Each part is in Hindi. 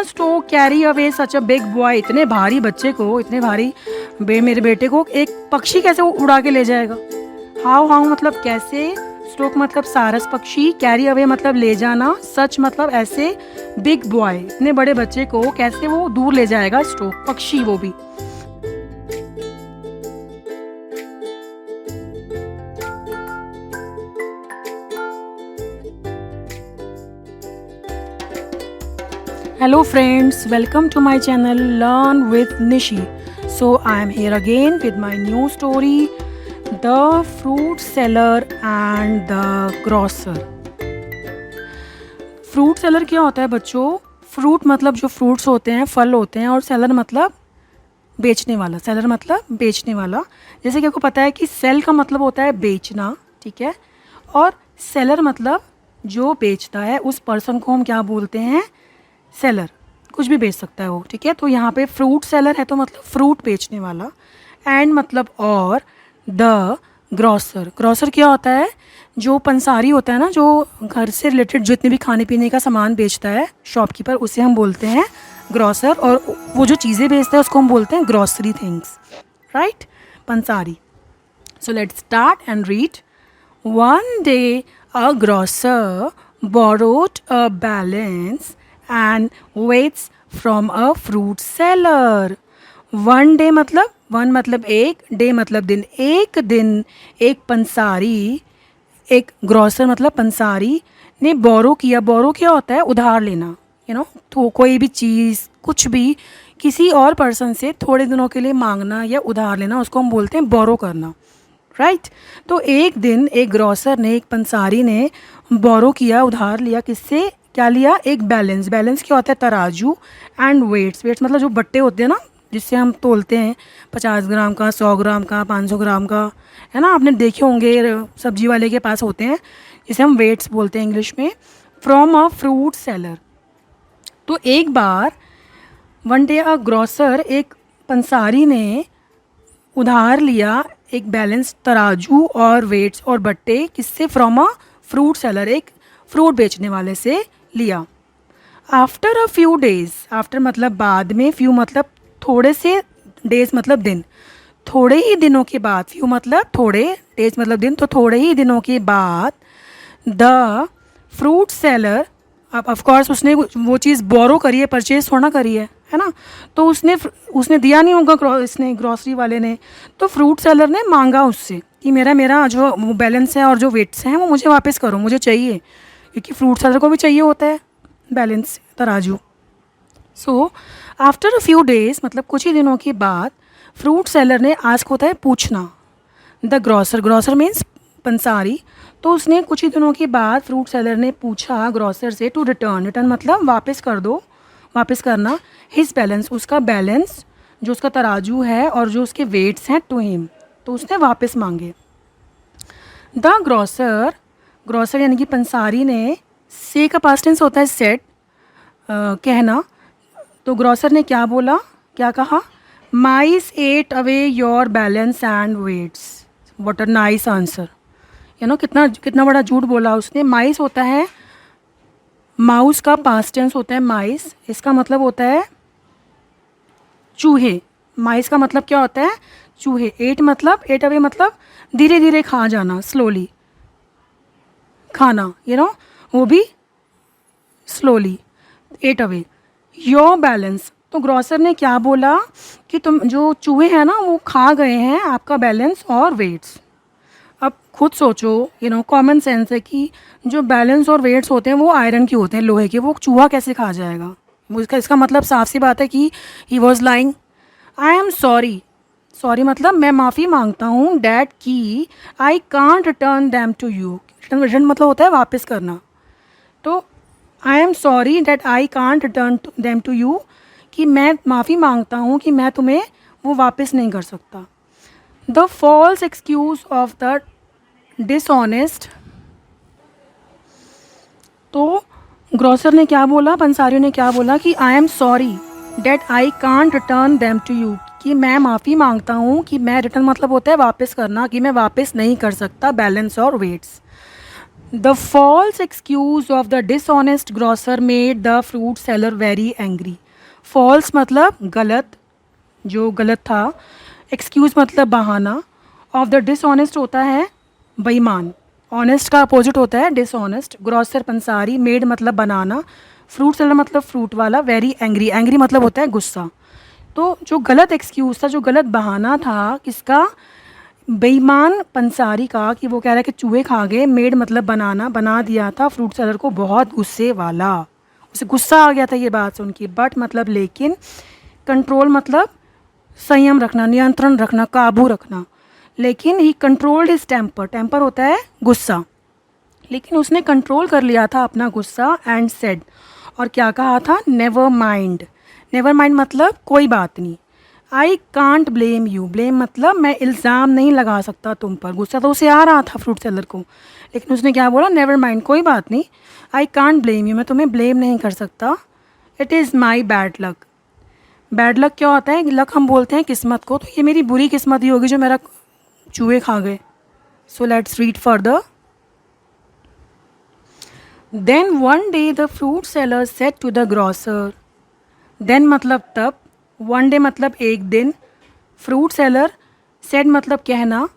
Stock carry away such a big boy, इतने भारी बच्चे को, इतने भारी मेरे बेटे को एक पक्षी कैसे उड़ा के ले जाएगा। हाउ हाउ मतलब कैसे, स्टोक मतलब सारस पक्षी, कैरी अवे मतलब ले जाना, सच मतलब ऐसे, बिग बॉय इतने बड़े बच्चे को कैसे वो दूर ले जाएगा, स्टोक पक्षी वो भी। Hello friends, welcome to my channel Learn with Nishi. So I am here again with my new story, The Fruit Seller and the Grocer. Fruit seller क्या होता है बच्चों? फ्रूट मतलब जो फ्रूट्स होते हैं, फल होते हैं, और सेलर मतलब बेचने वाला। सेलर मतलब बेचने वाला। जैसे कि आपको पता है कि सेल का मतलब होता है बेचना, ठीक है, और सेलर मतलब जो बेचता है उस पर्सन को हम क्या बोलते हैं? सेलर। कुछ भी बेच सकता है वो, ठीक है। तो यहाँ पे फ्रूट सेलर है तो मतलब फ्रूट बेचने वाला, एंड मतलब और द ग्रॉसर। ग्रॉसर क्या होता है? जो पंसारी होता है ना, जो घर से रिलेटेड जितने भी खाने पीने का सामान बेचता है, शॉपकीपर, उसे हम बोलते हैं ग्रॉसर। और वो जो चीज़ें बेचता है उसको हम बोलते हैं ग्रॉसरी थिंग्स, राइट, पंसारी। So let's start and read. One day a grocer borrowed a balance and weights from a fruit seller. One day मतलब, वन मतलब एक, डे मतलब दिन, एक दिन एक पंसारी, एक ग्रॉसर मतलब पंसारी ने बोरो किया। बोरो क्या होता है? उधार लेना, तो कोई भी चीज़, कुछ भी किसी और पर्सन से थोड़े दिनों के लिए मांगना या उधार लेना, उसको हम बोलते हैं बोरो करना, राइट। तो एक दिन एक ग्रॉसर ने, एक पंसारी ने बोरो किया, उधार लिया। किससे? क्या लिया? एक बैलेंस। बैलेंस क्या होता है? तराजू। एंड वेट्स, वेट्स मतलब जो बट्टे होते हैं ना, जिससे हम तोलते हैं 50 ग्राम का, 100 ग्राम का, 500 ग्राम का, है ना, आपने देखे होंगे, सब्जी वाले के पास होते हैं, जिसे हम वेट्स बोलते हैं इंग्लिश में। From a fruit seller. तो एक बार वन डे अ ग्रॉसर, एक पंसारी ने उधार लिया एक बैलेंस, तराजू और वेट्स और बट्टे। किससे? फ्रॉम अ फ्रूट सेलर, एक फ्रूट बेचने वाले से लिया। After a few days, after मतलब बाद में, फ्यू मतलब थोड़े से, डेज मतलब दिन, थोड़े ही दिनों के बाद, फ्यू मतलब थोड़े, डेज मतलब दिन, तो थोड़े ही दिनों के बाद द फ्रूट सेलर, अब ऑफकोर्स उसने वो चीज़ बोरो करी है, परचेज थोड़ा करी है ना, तो उसने दिया नहीं होगा, इसने ग्रॉसरी वाले ने, तो फ्रूट सेलर ने मांगा उससे कि मेरा जो बैलेंस है और जो वेट्स हैं वो मुझे वापस करो, मुझे चाहिए, क्योंकि फ्रूट सेलर को भी चाहिए होता है बैलेंस, तराजू। So after a few days मतलब कुछ ही दिनों के बाद, फ्रूट सेलर ने, आस्क होता है पूछना, द ग्रॉसर, ग्रॉसर मीन्स पंसारी, तो उसने कुछ ही दिनों के बाद फ्रूट सेलर ने पूछा ग्रॉसर से टू रिटर्न, रिटर्न मतलब वापस कर दो, वापस करना, हिज बैलेंस, उसका बैलेंस, जो उसका तराजू है और जो उसके वेट्स हैं, टू हिम, तो उसने वापस मांगे। द ग्रॉसर, ग्रॉसर यानी कि पंसारी ने, से का पास्ट टेंस होता है सेट, कहना, तो ग्रॉसर ने क्या बोला, क्या कहा? Mice ate away your balance and weights. What a nice answer, कितना कितना बड़ा झूठ बोला उसने। माइस होता है, माउस का पास्ट टेंस होता है माइस, इसका मतलब होता है चूहे। माइस का मतलब क्या होता है? चूहे। एट मतलब, एट अवे मतलब धीरे धीरे खा जाना, स्लोली खाना, वो भी slowly, ate away your balance. तो ग्रॉसर ने क्या बोला कि तुम, जो चूहे हैं ना, वो खा गए हैं आपका बैलेंस और वेट्स। अब खुद सोचो, कॉमन सेंस है कि जो बैलेंस और वेट्स होते हैं वो आयरन के होते हैं, लोहे के, वो चूहा कैसे खा जाएगा? इसका मतलब साफ सी बात है कि he was lying. I am sorry, sorry मतलब मैं माफ़ी मांगता हूँ, डैट कि I can't return them to you, return मतलब होता है वापस करना, तो I am sorry that I can't return them to you, कि मैं माफ़ी मांगता हूँ कि मैं तुम्हें वो वापस नहीं कर सकता। The false excuse of the dishonest. तो ग्रॉसर ने क्या बोला, पंसारी ने क्या बोला कि I am sorry that I can't return them to you, कि मैं माफ़ी मांगता हूँ कि मैं, रिटर्न मतलब होता है वापस करना, कि मैं वापस नहीं कर सकता बैलेंस और weights. The false excuse of the dishonest grocer made the fruit seller very angry. False मतलब गलत, जो गलत था. एक्सक्यूज़ मतलब बहाना. ऑफ द डिसऑनेस्ट होता है बेईमान. ऑनेस्ट का अपोजिट होता है डिसऑनेस्ट. ग्रॉसर पंसारी. मेड मतलब बनाना. फ्रूट सेलर मतलब फ्रूट वाला. Very angry. एंग्री मतलब होता है गुस्सा. तो जो गलत एक्सक्यूज़ था, जो गलत बहाना था, किसका? बेईमान पंसारी का, कि वो कह रहा है कि चूहे खा गए. मेड मतलब बनाना, बना दिया था फ्रूट सेलर को बहुत गुस्से वाला. उसे गुस्सा आ गया था ये बात सुन के. बट मतलब लेकिन. कंट्रोल मतलब संयम रखना, नियंत्रण रखना, काबू रखना. लेकिन ही कंट्रोल्ड इज टेम्पर. टेम्पर होता है गुस्सा. लेकिन उसने कंट्रोल कर लिया था अपना गुस्सा. एंड सेड, और क्या कहा था? Never mind. नेवर माइंड मतलब कोई बात नहीं. I can't blame you. Blame मतलब मैं इल्ज़ाम नहीं लगा सकता तुम पर. गुस्सा तो उसे आ रहा था फ्रूट सेलर को, लेकिन उसने क्या बोला? नेवर माइंड, कोई बात नहीं. आई कांट ब्लेम यू, मैं तुम्हें ब्लेम नहीं कर सकता. It is my bad luck. Bad luck क्या होता है? लक हम बोलते हैं किस्मत को. तो ये मेरी बुरी किस्मत ही होगी जो मेरा चूहे खा गए. So let's read further. Then one day the fruit seller said to the grocer. Then मतलब तब. वन डे मतलब एक दिन. Fruit seller. सेड मतलब कहना.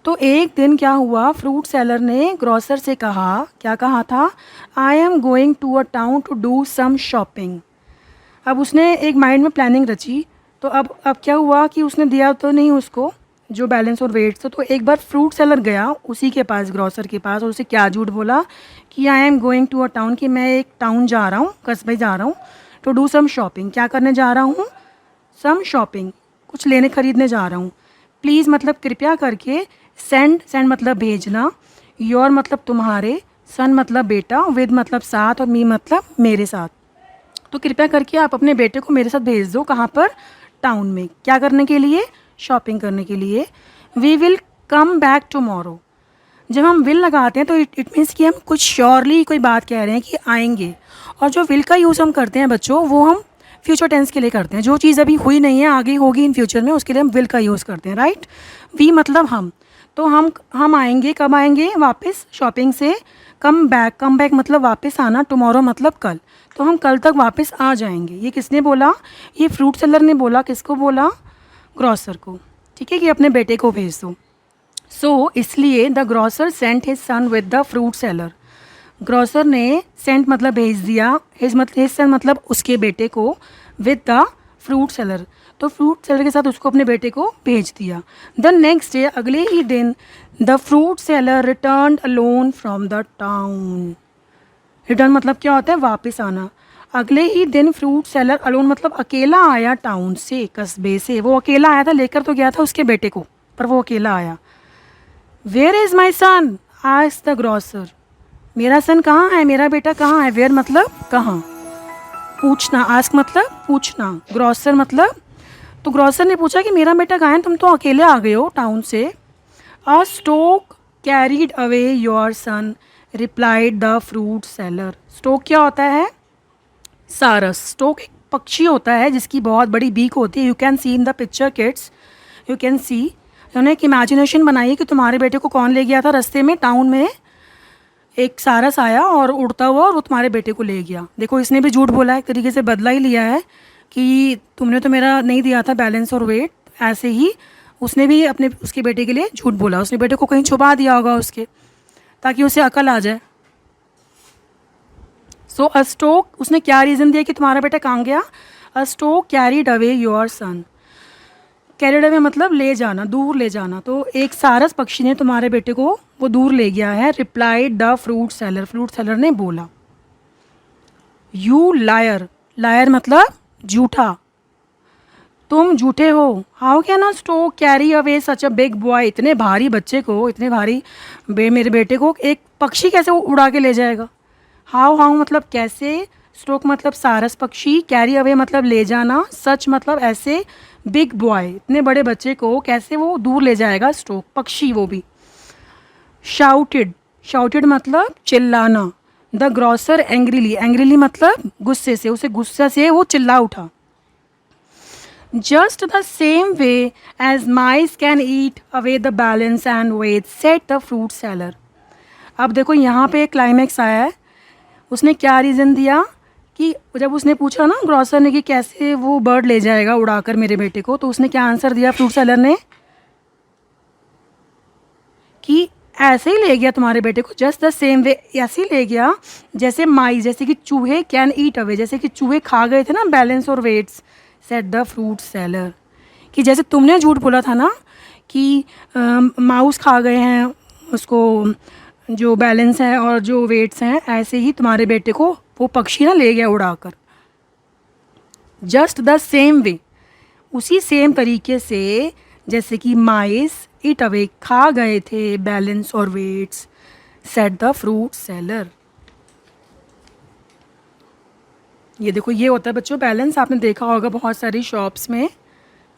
तो एक दिन क्या हुआ? फ्रूट सेलर ने ग्रॉसर से कहा. क्या कहा था? I am going to a town to do some shopping. अब उसने एक माइंड में प्लानिंग रची. तो अब क्या हुआ कि उसने दिया तो नहीं उसको जो बैलेंस और वेट था. तो एक बार फ्रूट सेलर गया उसी के पास, ग्रॉसर के पास, और उसे क्या झूठ बोला कि I am going to a town, कि मैं एक टाउन जा रहा हूँ, कस्बे जा रहा हूँ. टू डू सम शॉपिंग, क्या करने जा रहा हूँ? सम शॉपिंग, कुछ लेने खरीदने जा रहा हूँ. प्लीज़ मतलब कृपया करके. सेंड, सेंड मतलब भेजना. योर मतलब तुम्हारे. सन मतलब बेटा. विद मतलब साथ. और मी मतलब मेरे साथ. तो कृपया करके आप अपने बेटे को मेरे साथ भेज दो. कहाँ पर? टाउन में. क्या करने के लिए? शॉपिंग करने के लिए. We will come back tomorrow. जब हम विल लगाते हैं तो इट मीन्स कि हम कुछ श्योरली कोई बात कह रहे हैं कि आएंगे. और जो विल का यूज़ हम करते हैं बच्चों, वो हम फ्यूचर टेंस के लिए करते हैं. जो चीज़ अभी हुई नहीं है, आगे होगी इन फ्यूचर में, उसके लिए हम विल का यूज़ करते हैं. राइट. वी मतलब हम. तो हम आएंगे. कब आएंगे? वापस शॉपिंग से. कम बैक, कम बैक मतलब वापस आना. टुमारो मतलब कल. तो हम कल तक वापस आ जाएंगे. ये किसने बोला? ये फ्रूट सेलर ने बोला. किसको बोला? ग्रॉसर को. ठीक है, कि अपने बेटे को भेज दो. सो इसलिए the grocer sent his son with the fruit seller. Grocer ने सेंट मतलब भेज दिया. हिज सन मतलब उसके बेटे को. With the fruit seller. तो फ्रूट सेलर के साथ उसको अपने बेटे को भेज दिया. द नेक्स्ट डे, अगले ही दिन, the fruit seller return alone from the town. Return मतलब क्या होता है? वापस आना. अगले ही दिन फ्रूट सेलर अलोन मतलब अकेला आया टाउन से, कस्बे से. वो अकेला आया था, लेकर तो गया था उसके बेटे को, पर वो अकेला आया. Where is my son? Asked the grocer. मेरा सन कहाँ है? मेरा बेटा कहाँ है? वेयर मतलब कहाँ. पूछना. आस्क मतलब पूछना. ग्रॉसर मतलब. तो ग्रॉसर ने पूछा कि मेरा बेटा कहाँ है? तुम तो अकेले आ गए हो टाउन से. A stork carried away your son, replied the fruit seller. Stork क्या होता है? सारस. स्टोक एक पक्षी होता है जिसकी बहुत बड़ी बीक होती है. You can see in the picture kids. You can see. उन्होंने एक इमेजिनेशन बनाई कि तुम्हारे बेटे को कौन ले गया था रास्ते में. टाउन में एक सारस आया और उड़ता हुआ, और वो तुम्हारे बेटे को ले गया. देखो, इसने भी झूठ बोला है, एक तरीके से बदला ही लिया है कि तुमने तो मेरा नहीं दिया था बैलेंस और वेट. ऐसे ही उसने भी अपने उसके बेटे के लिए झूठ बोला. उसने बेटे को कहीं छुपा दिया होगा उसके, ताकि उसे अकल आ जाए. सो अ स्टोक, उसने क्या रीज़न दिया कि तुम्हारा बेटा कहाँ गया? A stork carried away your son. Carried away मतलब ले जाना, दूर ले जाना. तो एक सारस पक्षी ने तुम्हारे बेटे को वो दूर ले गया है. Replied the fruit seller. Fruit seller ने बोला. You lawyer. लायर मतलब झूठा. तुम झूठे हो. How can a stork carry away such a big boy. इतने भारी बच्चे को, इतने भारी मेरे बेटे को एक पक्षी कैसे उड़ा के ले जाएगा? हाउ, हाउ मतलब कैसे. स्टोक मतलब सारस पक्षी. कैरी अवे मतलब ले जाना. सच मतलब ऐसे. बिग बॉय इतने बड़े बच्चे को कैसे वो दूर ले जाएगा? स्टोक पक्षी, वो भी. शाउटेड. शाउटेड मतलब चिल्लाना. The grocer angrily. एंग्रीली मतलब गुस्से से. उसे गुस्सा से वो चिल्ला उठा. Just the same way as mice can eat away the balance and weight, said the fruit seller. अब देखो यहाँ पे क्लाइमैक्स आया है। उसने क्या रीज़न दिया कि जब उसने पूछा ना ग्रॉसर ने कि कैसे वो बर्ड ले जाएगा उड़ाकर मेरे बेटे को, तो उसने क्या आंसर दिया फ्रूट सेलर ने कि ऐसे ही ले गया तुम्हारे बेटे को, जस्ट द सेम वे, ऐसे ही ले गया जैसे माइस, जैसे कि चूहे कैन ईट अवे, जैसे कि चूहे खा गए थे ना बैलेंस और weights, said the fruit seller, कि जैसे तुमने झूठ बोला था ना कि माउस खा गए हैं उसको जो बैलेंस है और जो वेट्स हैं, ऐसे ही तुम्हारे बेटे को वो पक्षी ना ले गया उड़ाकर। जस्ट द सेम वे, उसी सेम तरीके से जैसे कि माइस ईट अवे खा गए थे बैलेंस और weights, said the fruit seller. ये देखो ये होता है बच्चों बैलेंस, आपने देखा होगा बहुत सारी शॉप्स में,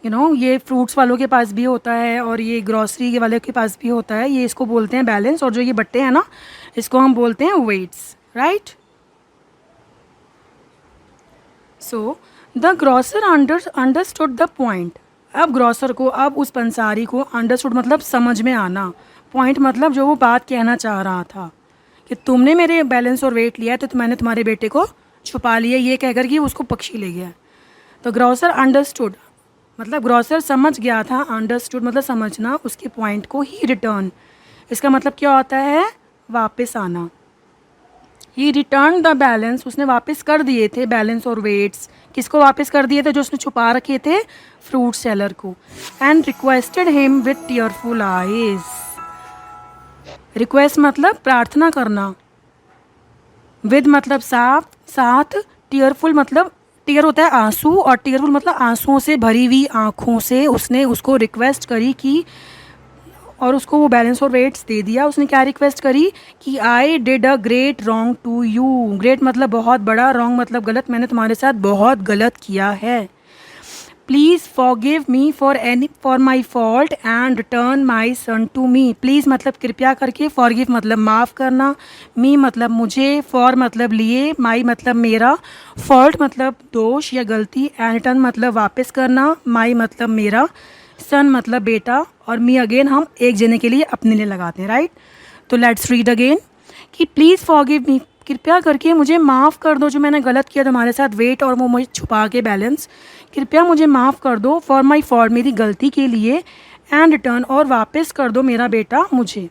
ये फ्रूट्स वालों के पास भी होता है और ये ग्रॉसरी के वाले के पास भी होता है। ये इसको बोलते हैं बैलेंस, और जो ये बट्टे हैं ना इसको हम बोलते हैं weights, right. So the grocer understood the point. अब ग्रॉसर को, अब उस पंसारी को अंडरस्टूड मतलब समझ में आना, पॉइंट मतलब जो वो बात कहना चाह रहा था कि तुमने मेरे बैलेंस और वेट लिया है तो मैंने तुम्हारे बेटे को छुपा लिया, ये कहकर कि उसको पक्षी ले गया। तो ग्रॉसर अंडरस्टूड मतलब ग्रॉसर समझ गया था, अंडरस्टूड मतलब समझना, उसके पॉइंट को ही रिटर्न, इसका मतलब क्या होता है वापस आना। ही रिटर्न द बैलेंस, उसने वापस कर दिए थे बैलेंस और वेट्स, किसको वापस कर दिए थे जो उसने छुपा रखे थे फ्रूट सेलर को। And requested him with tearful eyes, request मतलब प्रार्थना करना, विद मतलब साथ, टीयरफुल मतलब टीयर होता है आंसू, और टीयरफुल मतलब आंसुओं से भरी हुई आँखों से उसने उसको रिक्वेस्ट करी कि, और उसको वो बैलेंस और वेट्स दे दिया। उसने क्या रिक्वेस्ट करी कि I did a great wrong to you, great मतलब बहुत बड़ा, रॉन्ग मतलब गलत, मैंने तुम्हारे साथ बहुत गलत किया है। Please forgive me for my fault and return my son to me. Please मतलब कृपया करके, फॉरगिव मतलब माफ़ करना, मी मतलब मुझे, फॉर मतलब लिए, माई मतलब मेरा, फॉल्ट मतलब दोष या गलती, एंड रिटर्न मतलब वापस करना, माई मतलब मेरा, सन मतलब बेटा, और मी अगेन हम एक जने के लिए अपने लिए लगाते हैं, राइट। तो लेट्स रीड अगेन कि प्लीज़ फॉरगिव मी, कृपया करके मुझे माफ़ कर दो जो मैंने गलत किया तुम्हारे साथ, वेट और वो मुझे छुपा के बैलेंस, कृपया मुझे माफ़ कर दो, फॉर माई फॉल्ट मेरी गलती के लिए, एंड रिटर्न और वापस कर दो मेरा बेटा मुझे।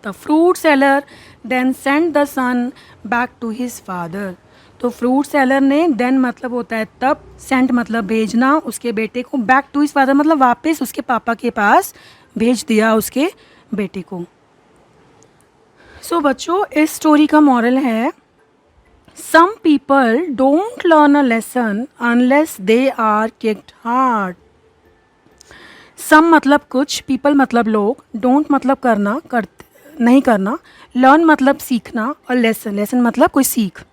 The fruit seller then send the son back to his father. तो फ्रूट सेलर ने देन मतलब होता है तब, सेंड मतलब भेजना, उसके बेटे को, बैक टू हिज फादर मतलब वापस उसके पापा के पास भेज दिया उसके बेटे को। सो बच्चों इस स्टोरी का मॉरल है, some people don't learn a lesson unless they are kicked hard. Some मतलब कुछ, पीपल मतलब लोग, डोंट मतलब करना, नहीं करना, लर्न मतलब सीखना, और लेसन मतलब कोई सीख।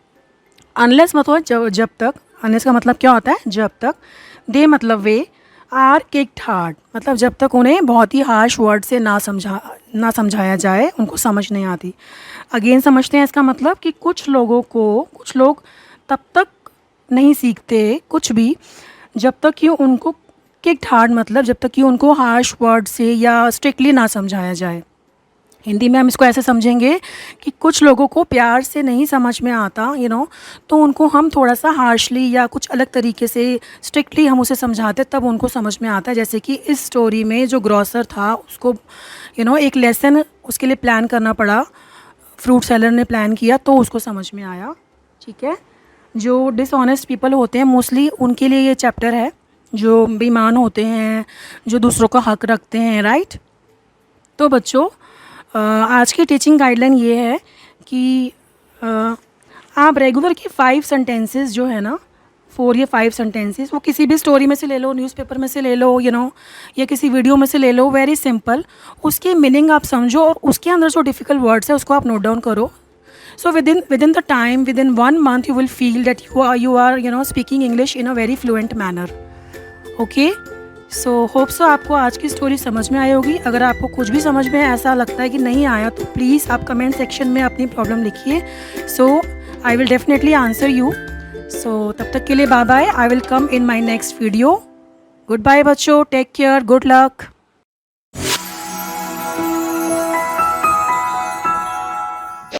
अनलेस मतलब जब तक, अनलेस का मतलब क्या होता है जब तक, दे मतलब वे, आर किक्ड हार्ड मतलब जब तक उन्हें बहुत ही हार्श वर्ड से ना समझाया जाए, उनको समझ नहीं आती। अगेन समझते हैं इसका मतलब कि कुछ लोग तब तक नहीं सीखते कुछ भी जब तक कि उनको किक्ड हार्ड मतलब जब तक कि उनको हार्श वर्ड से या स्ट्रिक्टली ना समझाया जाए। हिंदी में हम इसको ऐसे समझेंगे कि कुछ लोगों को प्यार से नहीं समझ में आता तो उनको हम थोड़ा सा हार्शली या कुछ अलग तरीके से स्ट्रिक्टली हम उसे समझाते तब उनको समझ में आता है। जैसे कि इस स्टोरी में जो ग्रॉसर था उसको एक लेसन उसके लिए प्लान करना पड़ा, फ्रूट सेलर ने प्लान किया तो उसको समझ में आया। ठीक है, जो डिसऑनेस्ट पीपल होते हैं मोस्टली उनके लिए ये चैप्टर है, जो बेईमान होते हैं, जो दूसरों का हक रखते हैं, राइट। तो बच्चों आज की टीचिंग गाइडलाइन ये है कि आप रेगुलर के 5 सेंटेंसेस जो है ना 4 या 5 सेंटेंसेस वो किसी भी स्टोरी में से ले लो, न्यूज़पेपर में से ले लो या किसी वीडियो में से ले लो, वेरी सिंपल, उसकी मीनिंग आप समझो और उसके अंदर जो डिफ़िकल्ट वर्ड्स है उसको आप नोट डाउन करो। सो within the time, within 1 month you will feel that you are speaking English in a very fluent manner. Okay? So hope so आपको आज की स्टोरी समझ में आई होगी। अगर आपको कुछ भी समझ में ऐसा लगता है कि नहीं आया तो प्लीज़ आप कमेंट सेक्शन में अपनी प्रॉब्लम लिखिए, so I will definitely answer you. So तब तक के लिए bye bye, I will come in my next video. Goodbye बच्चों, टेक केयर, गुड लक।